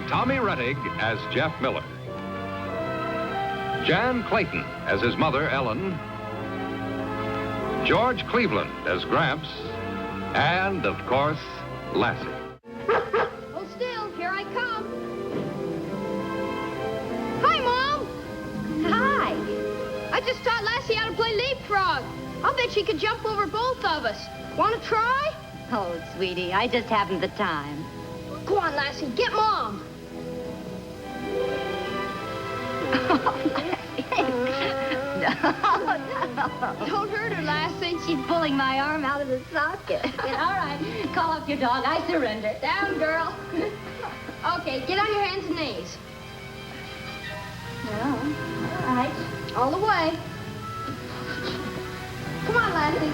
Tommy Rettig as Jeff Miller. Jan Clayton as his mother, Ellen. George Cleveland as Gramps. And, of course, Lassie. Hold still, here I come. Hi, Mom. Hi. I just taught Lassie how to play leapfrog. I'll bet she could jump over both of us. Want to try? Oh, sweetie, I just haven't the time. Go on, Lassie, get Mom. No. Don't hurt her, Lassie. She's pulling my arm out of the socket. All right, call up your dog. I surrender. Down, girl. Okay, get on your hands and knees. No, all right. All the way. Come on, Lassie.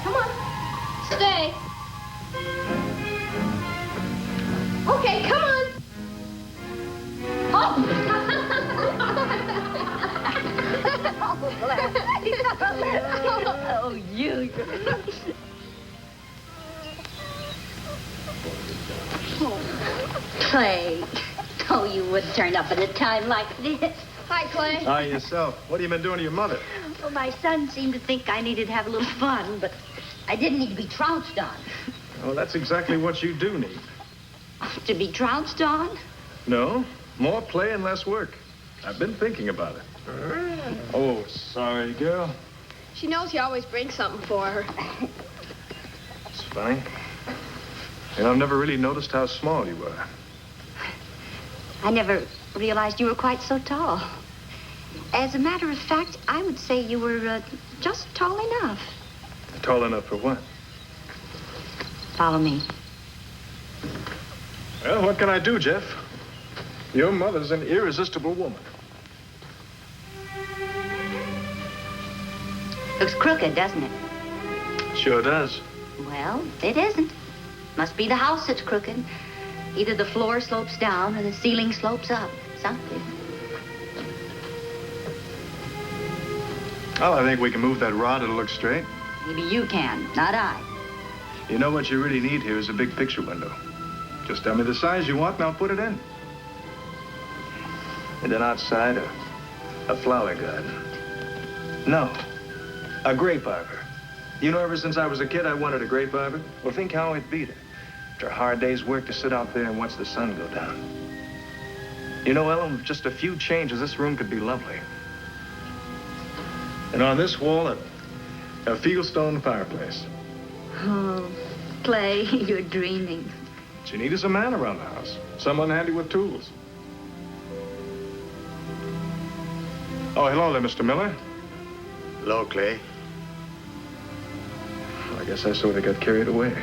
Come on. Stay. Okay, come on. Oh! Oh, you. Clay. Oh, you would turn up at a time like this. Hi, Clay. Hi, yourself. What have you been doing to your mother? Well, my son seemed to think I needed to have a little fun, but I didn't need to be trounced on. Oh, that's exactly what you do need. To be trounced on? No, more play and less work. I've been thinking about it. Oh, sorry, girl. She knows you always bring something for her. It's funny. You know, I've never really noticed how small you were. I never realized you were quite so tall. As a matter of fact, I would say you were just tall enough. Tall enough for what? Follow me. Well, what can I do, Jeff? Your mother's an irresistible woman. Looks crooked, doesn't it? Sure does. Well, it isn't. Must be the house that's crooked. Either the floor slopes down or the ceiling slopes up. Something. Well, I think we can move that rod. It'll look straight. Maybe you can, not I. You know what you really need here is a big picture window. Just tell me the size you want and I'll put it in. And then outside, a flower garden. No, a grape arbor. You know, ever since I was a kid, I wanted a grape arbor. Well, think how I'd beat it. After a hard day's work to sit out there and watch the sun go down. You know, Ellen, with just a few changes, this room could be lovely. And on this wall, a fieldstone fireplace. Oh, Clay, you're dreaming. What you need is a man around the house. Someone handy with tools. Oh, hello there, Mr. Miller. Hello, Clay. I guess I sort of got carried away.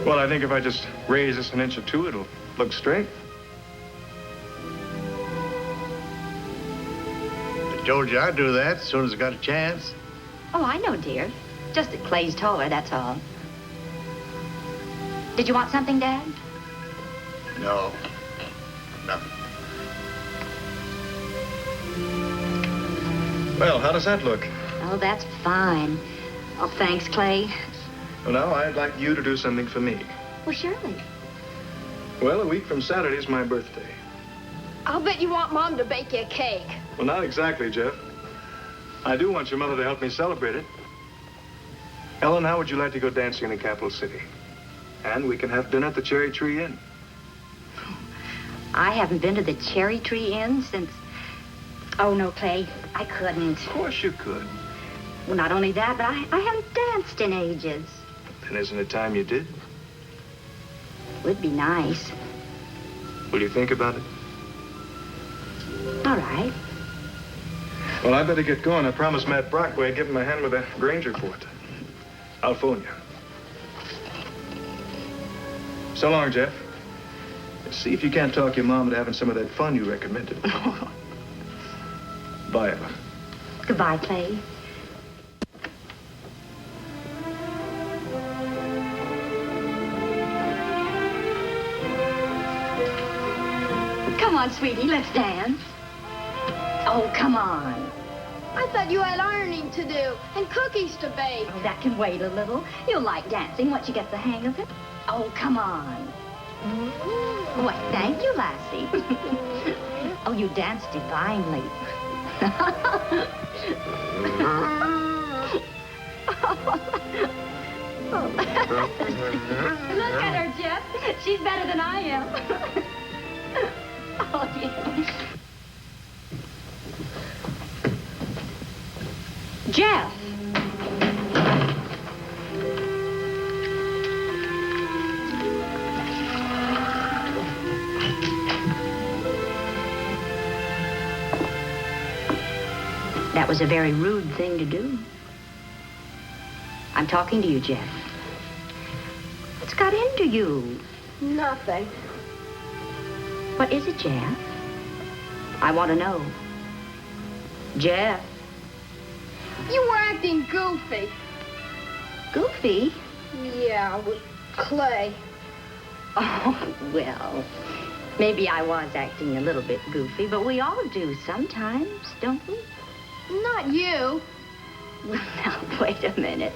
Well, I think if I just raise this an inch or two, it'll look straight. I told you I'd do that as soon as I got a chance. Oh, I know, dear. Just that Clay's taller, that's all. Did you want something, Dad? No, nothing. Well, how does that look? Oh, that's fine. Oh, thanks, Clay. Well, now, I'd like you to do something for me. Well, surely. Well, a week from Saturday's my birthday. I'll bet you want Mom to bake you a cake. Well, not exactly, Jeff. I do want your mother to help me celebrate it. Ellen, how would you like to go dancing in the capital city? And we can have dinner at the Cherry Tree Inn. I haven't been to the Cherry Tree Inn since... Oh, no, Clay, I couldn't. Of course you could. Well, not only that, but I haven't danced in ages. Then isn't it time you did? Would be nice. Will you think about it? All right. Well, I better get going. I promised Matt Brockway I'd give him a hand with a Granger fort. I'll phone you. So long, Jeff. See if you can't talk your mom into having some of that fun you recommended. Bye, Ellen. Goodbye, Clay. Come on, sweetie, let's dance. Oh, come on. I thought you had ironing to do and cookies to bake. Oh, that can wait a little. You'll like dancing once you get the hang of it. Oh, come on. Why, thank you, Lassie. Oh, you dance divinely. Look at her, Jeff. She's better than I am. Oh, yeah. Jeff. That was a very rude thing to do. I'm talking to you, Jeff. What's got into you? Nothing. What is it, Jeff? I want to know. Jeff. You were acting goofy. Goofy? Yeah, with Clay. Oh, well, maybe I was acting a little bit goofy, but we all do sometimes, don't we? Not you. Well, now, wait a minute.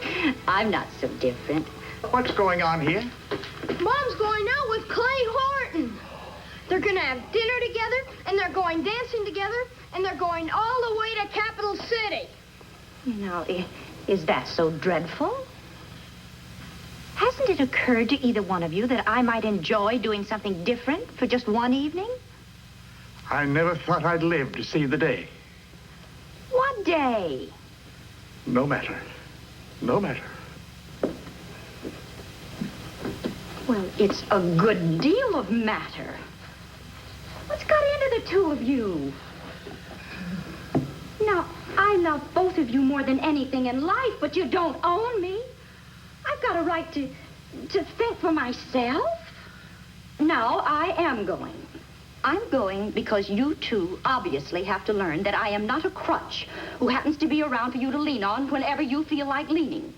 I'm not so different. What's going on here? Mom's going out with Clay Horton. They're going to have dinner together, and they're going dancing together, and they're going all the way to Capital City. Now, is that so dreadful? Hasn't it occurred to either one of you that I might enjoy doing something different for just one evening? I never thought I'd live to see the day. What day? No matter. No matter. Well, it's a good deal of matter. What's got into the two of you? Now, I love both of you more than anything in life, but you don't own me. I've got a right to think for myself. Now, I am going. I'm going because you two obviously have to learn that I am not a crutch who happens to be around for you to lean on whenever you feel like leaning.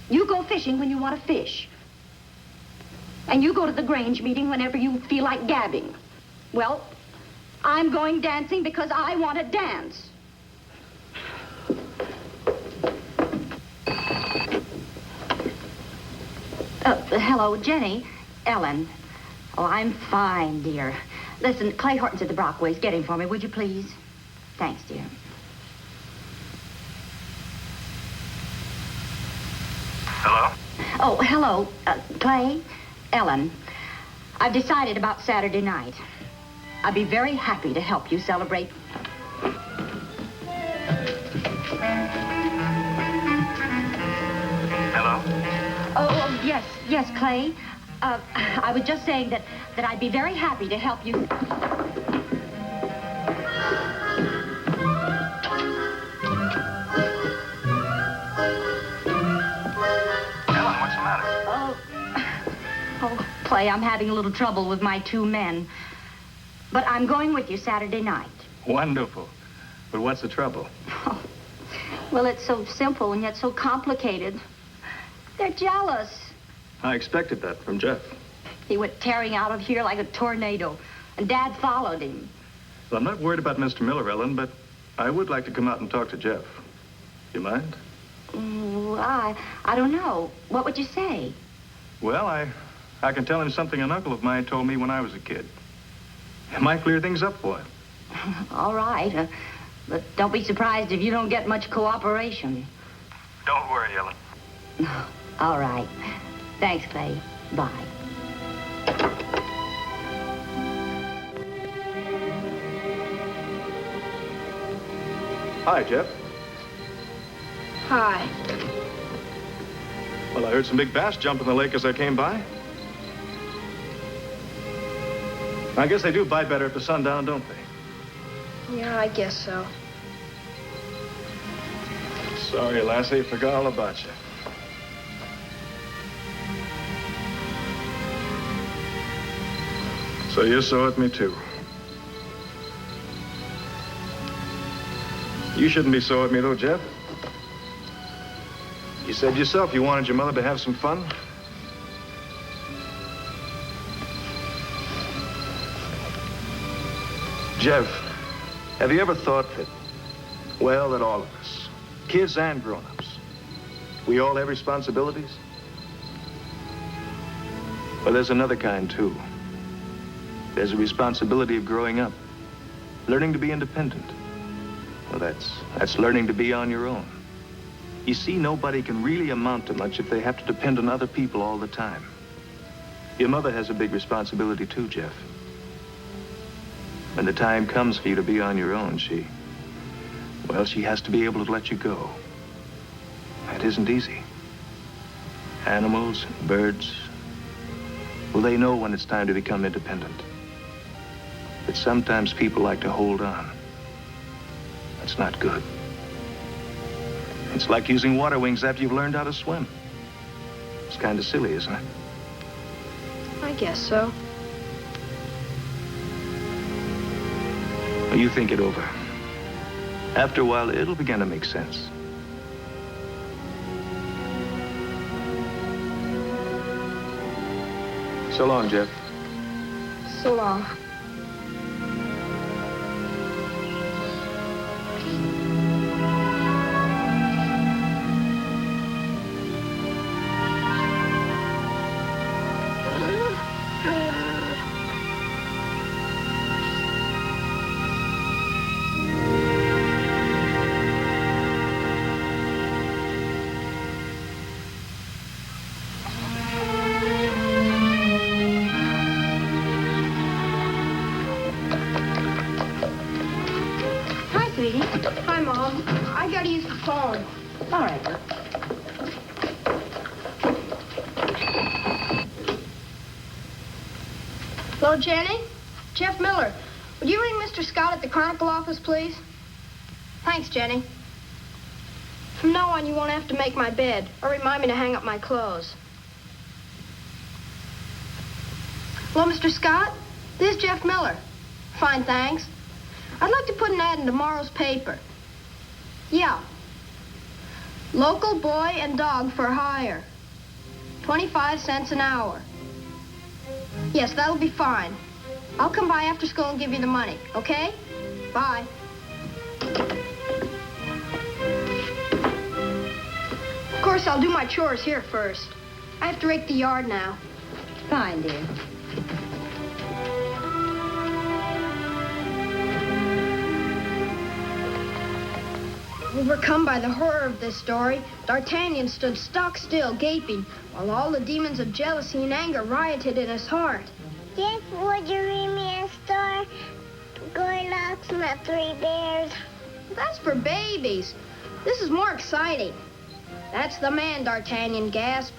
You go fishing when you want to fish. And you go to the Grange meeting whenever you feel like gabbing. Well, I'm going dancing because I want to dance. Hello, Jenny. Ellen. Oh, I'm fine, dear. Listen, Clay Horton's at the Brockways. Get him for me, would you please? Thanks, dear. Hello? Oh, hello, Clay, Ellen. I've decided about Saturday night. I'd be very happy to help you celebrate. Hello? Oh, yes, Clay. I was just saying that I'd be very happy to help you. Ellen, what's the matter? Oh, Clay, I'm having a little trouble with my two men. But I'm going with you Saturday night. Wonderful. But what's the trouble? Oh, well, it's so simple and yet so complicated. They're jealous. I expected that from Jeff. He went tearing out of here like a tornado, and Dad followed him. Well, I'm not worried about Mr. Miller, Ellen, but I would like to come out and talk to Jeff. You mind? I don't know. What would you say? Well, I can tell him something an uncle of mine told me when I was a kid. It might clear things up for him. All right. But don't be surprised if you don't get much cooperation. Don't worry, Ellen. All right. Thanks, Clay. Bye. Hi, Jeff. Hi. Well, I heard some big bass jump in the lake as I came by. I guess they do bite better at the sundown, don't they? Yeah, I guess so. Sorry, Lassie, forgot all about you. So you're sore at me, too. You shouldn't be sore at me, though, Jeff. You said yourself you wanted your mother to have some fun. Jeff, have you ever thought that, well, that all of us, kids and grown-ups, we all have responsibilities? Well, there's another kind, too. There's a responsibility of growing up, learning to be independent. Well, that's learning to be on your own. You see, nobody can really amount to much if they have to depend on other people all the time. Your mother has a big responsibility, too, Jeff. When the time comes for you to be on your own, she has to be able to let you go. That isn't easy. Animals and birds, well, they know when it's time to become independent. But sometimes people like to hold on. That's not good. It's like using water wings after you've learned how to swim. It's kind of silly, isn't it? I guess so. Well, you think it over. After a while, it'll begin to make sense. So long, Jeff. So long. Hi, Mom. I gotta use the phone. All right, Bill. Hello, Jenny? Jeff Miller. Would you ring Mr. Scott at the Chronicle office, please? Thanks, Jenny. From now on, you won't have to make my bed or remind me to hang up my clothes. Hello, Mr. Scott? This is Jeff Miller. Fine, thanks. I'd like to put an ad in tomorrow's paper. Yeah. Local boy and dog for hire. 25 cents an hour. Yes, that'll be fine. I'll come by after school and give you the money, okay? Bye. Of course, I'll do my chores here first. I have to rake the yard now. Fine, dear. Overcome by the horror of this story, D'Artagnan stood stock still, gaping, while all the demons of jealousy and anger rioted in his heart. Jeff, would you read me a story? Goldilocks and the Three Bears. That's for babies. This is more exciting. That's the man, D'Artagnan gasped.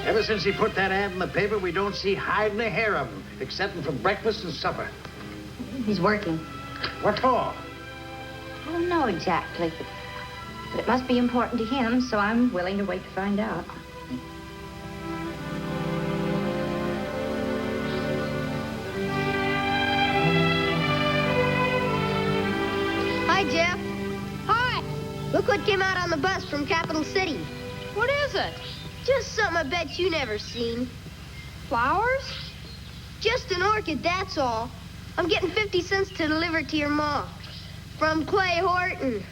Ever since he put that ad in the paper, we don't see hide and a hair of him, excepting for breakfast and supper. He's working. What for? I don't know exactly, but it must be important to him, so I'm willing to wait to find out. Hi, Jeff. Hi. Look what came out on the bus from Capital City. What is it? Just something I bet you never seen. Flowers? Just an orchid, that's all. I'm getting 50 cents to deliver to your mom. From Clay Horton.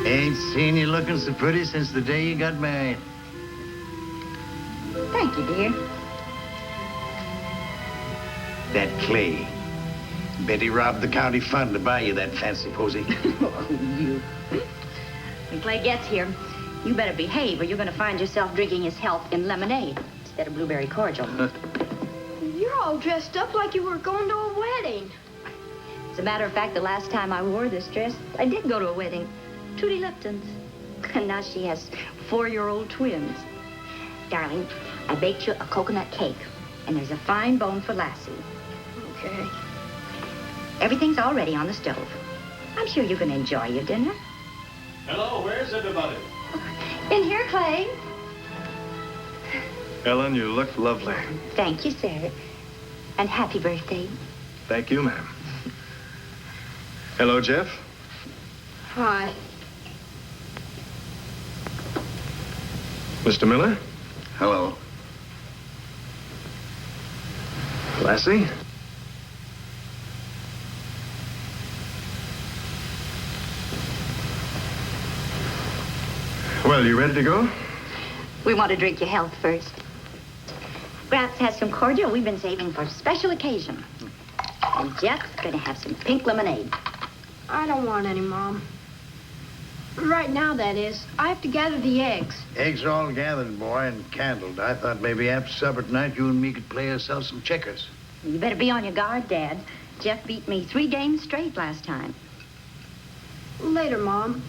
Ain't seen you looking so pretty since the day you got married. Thank you, dear. That Clay. Bet he robbed the county fund to buy you that fancy posy. Oh, you. When Clay gets here, you better behave or you're going to find yourself drinking his health in lemonade instead of blueberry cordial. You're all dressed up like you were going to a wedding. As a matter of fact, the last time I wore this dress, I did go to a wedding. Trudy Lipton's. And now she has 4-year-old twins. Darling, I baked you a coconut cake, and there's a fine bone for Lassie. Okay. Everything's all ready on the stove. I'm sure you can enjoy your dinner. Hello, where's everybody? In here, Clay. Ellen, you look lovely. Thank you, sir. And happy birthday. Thank you, ma'am. Hello, Jeff. Hi. Mr. Miller? Hello. Lassie? Well, you ready to go? We want to drink your health first. Gramps has some cordial we've been saving for a special occasion. And Jeff's going to have some pink lemonade. I don't want any, Mom. Right now, that is. I have to gather the eggs. Eggs are all gathered, boy, and candled. I thought maybe after supper tonight you and me could play ourselves some checkers. You better be on your guard, Dad. Jeff beat me 3 games straight last time. Later, Mom.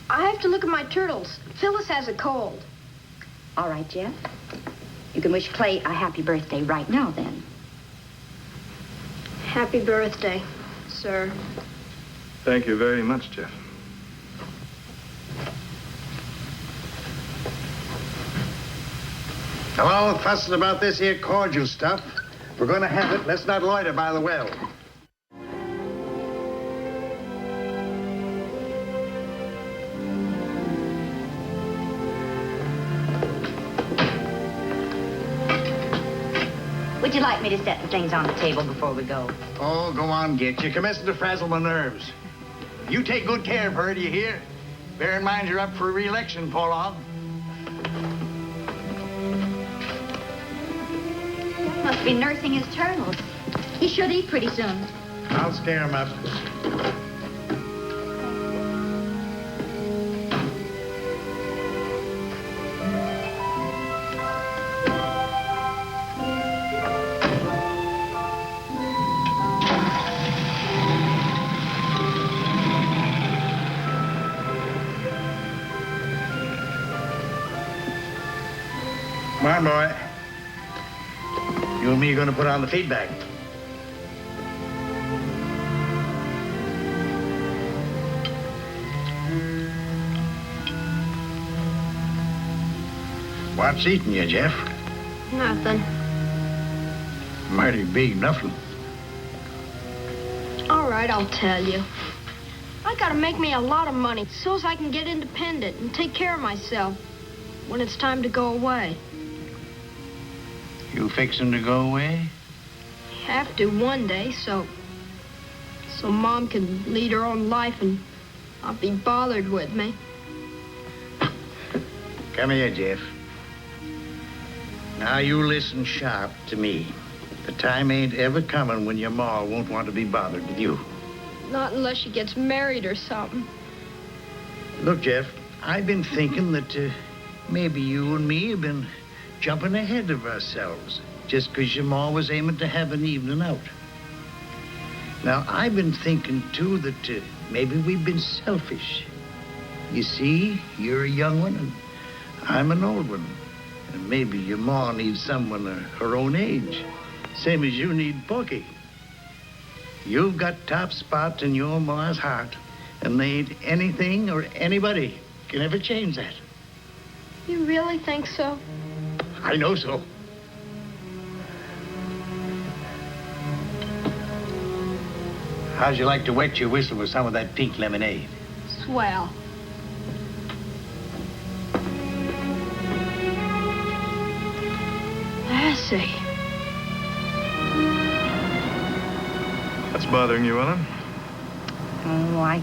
I have to look at my turtles. Phyllis has a cold. All right, Jeff. You can wish Clay a happy birthday right now, then. Happy birthday, sir. Thank you very much, Jeff. Hello, fussing about this here cordial stuff. If we're going to have it, let's not loiter by the well. Would you like me to set the things on the table before we go? Oh, go on, Git. You're commencing to frazzle my nerves. You take good care of her, do you hear? Bear in mind you're up for re-election, Paul. Must be nursing his turtles. He should eat pretty soon. I'll scare him up. Come on, boy. You and me are going to put on the feedback. What's eating you, Jeff? Nothing. Mighty big nothing. All right, I'll tell you. I gotta make me a lot of money so's I can get independent and take care of myself when it's time to go away. You fixing to go away? Have to one day, so Mom can lead her own life and not be bothered with me. Come here, Jeff. Now you listen sharp to me. The time ain't ever coming when your ma won't want to be bothered with you. Not unless she gets married or something. Look, Jeff, I've been thinking that maybe you and me have been jumping ahead of ourselves just 'cause your ma was aiming to have an evening out. Now, I've been thinking, too, that maybe we've been selfish. You see, you're a young one and I'm an old one. And maybe your ma needs someone her own age, same as you need Porky. You've got top spot in your ma's heart, and there ain't anything or anybody can ever change that. You really think so? I know so. How'd you like to wet your whistle with some of that pink lemonade? Swell. Lassie. What's bothering you, Ellen? Oh, I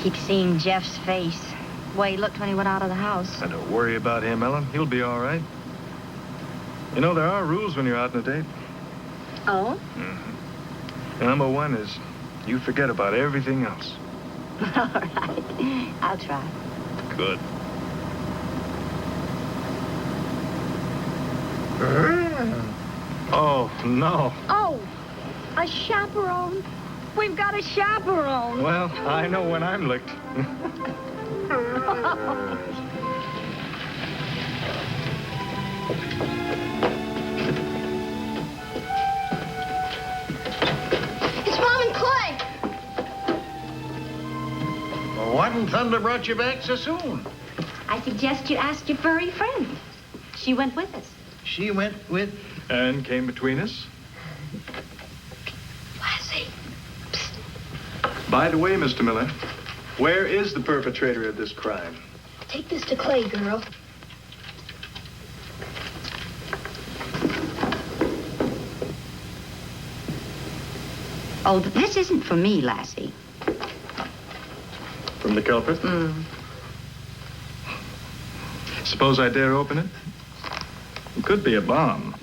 keep seeing Jeff's face. The way he looked when he went out of the house. And don't worry about him, Ellen. He'll be all right. You know, there are rules when you're out on a date. Oh? Mm-hmm. Number one is you forget about everything else. All right. I'll try. Good. Oh, no. Oh, a chaperone. We've got a chaperone. Well, I know when I'm licked. It's Mom and Clay. Well, what in thunder brought you back so soon? I suggest you ask your furry friend. She went with us. She went with... And came between us. Lassie. Psst. By the way, Mr. Miller, where is the perpetrator of this crime? Take this to Clay, girl. Oh, this isn't for me, Lassie. From the culprit? Mm. Suppose I dare open it? It could be a bomb.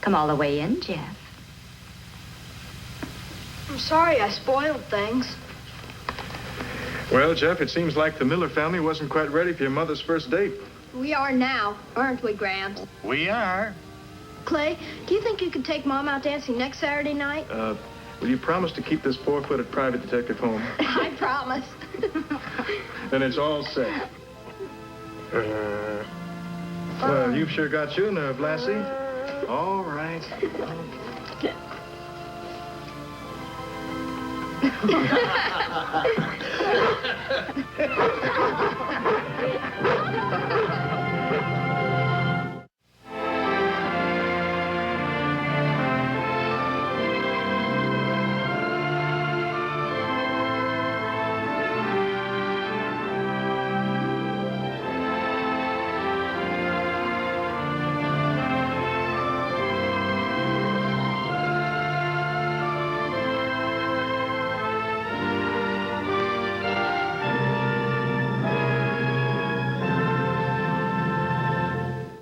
Come all the way in, Jeff. I'm sorry I spoiled things. Well, Jeff, it seems like the Miller family wasn't quite ready for your mother's first date. We are now, aren't we, Gramps? We are. Clay, do you think you could take Mom out dancing next Saturday night? Will you promise to keep this four-footed private detective home? I promise. Then it's all set. Well, you've sure got your nerve, Lassie. All right.